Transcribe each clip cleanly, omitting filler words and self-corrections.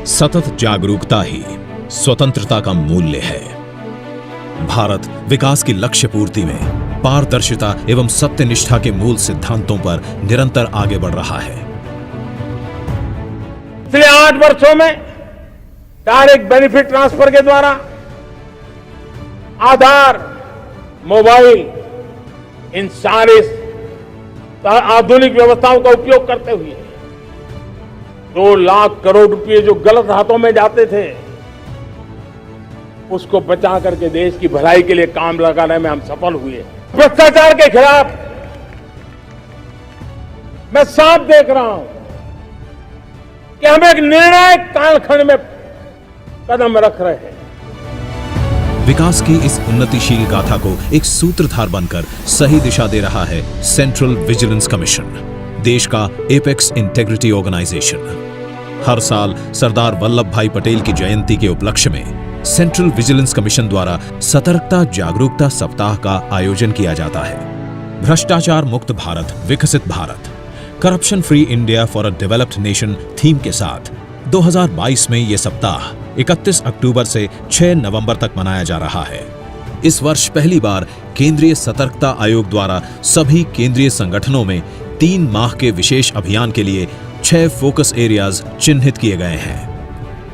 सतत जागरूकता ही स्वतंत्रता का मूल्य है। भारत विकास की लक्ष्य पूर्ति में पारदर्शिता एवं सत्यनिष्ठा के मूल सिद्धांतों पर निरंतर आगे बढ़ रहा है। पिछले 8 वर्षों में डायरेक्ट बेनिफिट ट्रांसफर के द्वारा आधार, मोबाइल, इन सारे आधुनिक व्यवस्थाओं का उपयोग करते हुए 2 लाख करोड़ रुपए जो गलत हाथों में जाते थे उसको बचा करके देश की भलाई के लिए काम लगाने में हम सफल हुए। भ्रष्टाचार के खिलाफ मैं साफ देख रहा हूं कि हम एक निर्णायक कालखंड में कदम रख रहे हैं। विकास की इस उन्नतिशील गाथा को एक सूत्रधार बनकर सही दिशा दे रहा है सेंट्रल विजिलेंस कमीशन, देश का एपेक्स इंटेग्रिटी ऑर्गेनाइजेशन। हर साल सरदार वल्लभ भाई पटेल की जयंती के उपलक्ष्य में सेंट्रल विजिलेंस कमीशन द्वारा सतर्कता जागरूकता सप्ताह का आयोजन किया जाता है। भ्रष्टाचार मुक्त भारत, विकसित Bharat, corruption free India for a developed nation theme के साथ 2022 में यह सप्ताह 31 अक्टूबर से 6 नवंबर तक मनाया जा रहा है। इस वर्ष पहली बार केंद्रीय सतर्कता आयोग द्वारा सभी केंद्रीय संगठनों में 3 माह के विशेष अभियान के लिए 6 फोकस एरियाज चिन्हित किए गए हैं।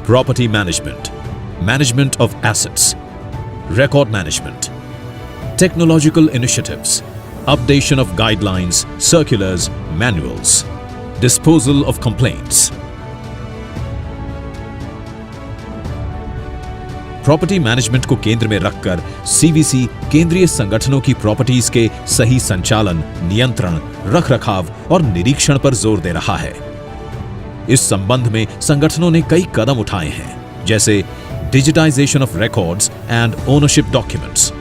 Property management, management of assets, record management, technological initiatives, updation of guidelines, circulars, manuals, disposal of complaints. Property management को केंद्र में रखकर सीवीसी केंद्रीय संगठनों की प्रॉपर्टीज के सही संचालन, नियंत्रण, रखरखाव और निरीक्षण पर जोर दे रहा है। इस संबंध में संगठनों ने कई कदम उठाए हैं, जैसे digitization of records and ownership documents,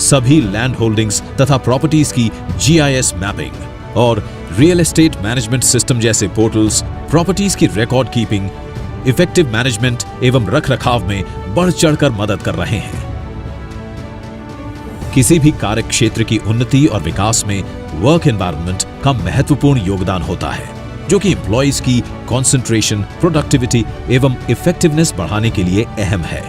सभी लैंड होल्डिंग्स तथा प्रॉपर्टीज की जीआईएस मैपिंग और रियल एस्टेट मैनेजमेंट सिस्टम जैसे पोर्टल्स प्रॉपर्टीज की रिकॉर्ड कीपिंग, इफेक्टिव मैनेजमेंट एवं रखरखाव में बढ़ चढ़कर मदद कर रहे हैं। किसी भी कार्य क्षेत्र की उन्नति और विकास में वर्क एनवायरनमेंट का महत्वपूर्ण योगदान होता है, जो कि एम्प्लॉइज की कंसंट्रेशन, प्रोडक्टिविटी एवं इफेक्टिवनेस बढ़ाने के लिए अहम है।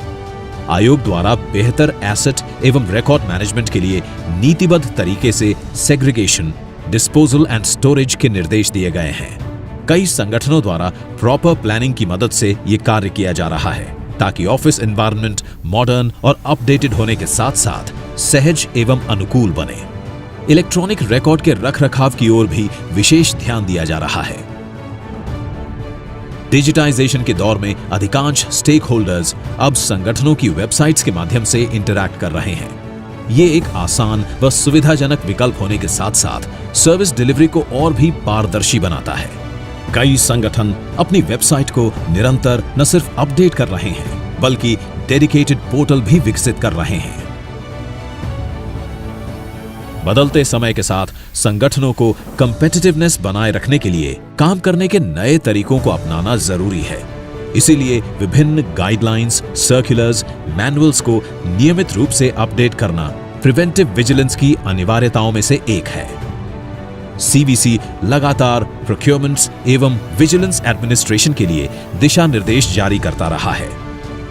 आयोग द्वारा बेहतर एसेट एवं रिकॉर्ड मैनेजमेंट के लिए नीतिबद्ध तरीके से सेग्रीगेशन, डिस्पोजल एंड स्टोरेज के निर्देश दिए गए हैं। कई संगठनों द्वारा प्रॉपर प्लानिंग की मदद से ये कार्य किया जा रहा है, ताकि ऑफिस एनवायरनमेंट मॉडर्न और अपडेटेड होने के साथ साथ सहज एवं अनुकूल बने। इलेक्ट्रॉनिक रिकॉर्ड के रखरखाव की ओर भी विशेष ध्यान दिया जा रहा है। डिजिटाइजेशन के दौर में अधिकांश स्टेक होल्डर्स अब संगठनों की वेबसाइट्स के माध्यम से इंटरैक्ट कर रहे हैं। ये एक आसान व सुविधाजनक विकल्प होने के साथ साथ सर्विस डिलीवरी को और भी पारदर्शी बनाता है। कई संगठन अपनी वेबसाइट को निरंतर न सिर्फ अपडेट कर रहे हैं, बल्कि डेडिकेटेड पोर्टल भी विकसित कर रहे हैं। बदलते समय के साथ संगठनों को कॉम्पिटिटिवनेस बनाए रखने के लिए काम करने के नए तरीकों को अपनाना जरूरी है। इसीलिए विभिन्न गाइडलाइंस, सर्कुलर्स, मैनुअल्स को नियमित रूप से अपडेट करना प्रिवेंटिव विजिलेंस की अनिवार्यताओं में से एक है। सीवीसी लगातार प्रोक्योरमेंट्स एवं विजिलेंस एडमिनिस्ट्रेशन के लिए दिशा निर्देश जारी करता रहा है।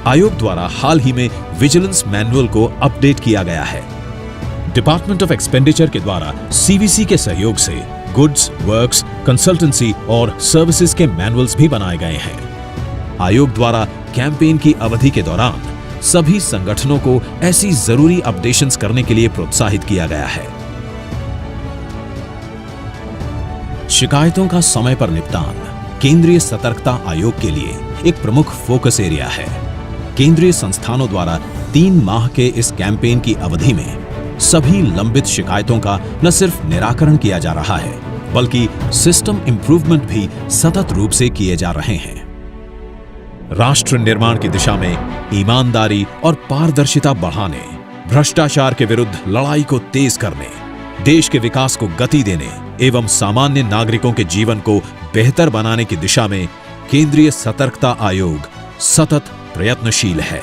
आयोग द्वारा हाल ही में विजिलेंस मैनुअल को अपडेट किया गया है। डिपार्टमेंट ऑफ एक्सपेंडिचर के द्वारा सीवीसी के सहयोग से गुड्स, वर्क्स, कंसल्टेंसी और सर्विसेज के मैनुअल्स भी बनाए गए हैं। आयोग द्वारा कैंपेन की अवधि के दौरान सभी संगठनों को ऐसी जरूरी अपडेशंस करने के लिए प्रोत्साहित किया गया है। शिकायतों का समय पर निपटान केंद्रीय सतर्कता आयोग के लिए एक प्रमुख फोकस एरिया है। केंद्रीय संस्थानों द्वारा 3 माह के इस कैंपेन की अवधि में सभी लंबित शिकायतों का न सिर्फ निराकरण किया जा रहा है, बल्कि सिस्टम इंप्रूवमेंट भी सतत रूप से किए जा रहे हैं। राष्ट्र निर्माण की दिशा में ईमानदारी और पारदर्शिता बढ़ाने, भ्रष्टाचार के विरुद्ध लड़ाई को तेज करने, देश के विकास को गति देने एवं सामान्य नागरिकों के जीवन को बेहतर बनाने की दिशा में केंद्रीय सतर्कता आयोग सतत प्रयत्नशील है।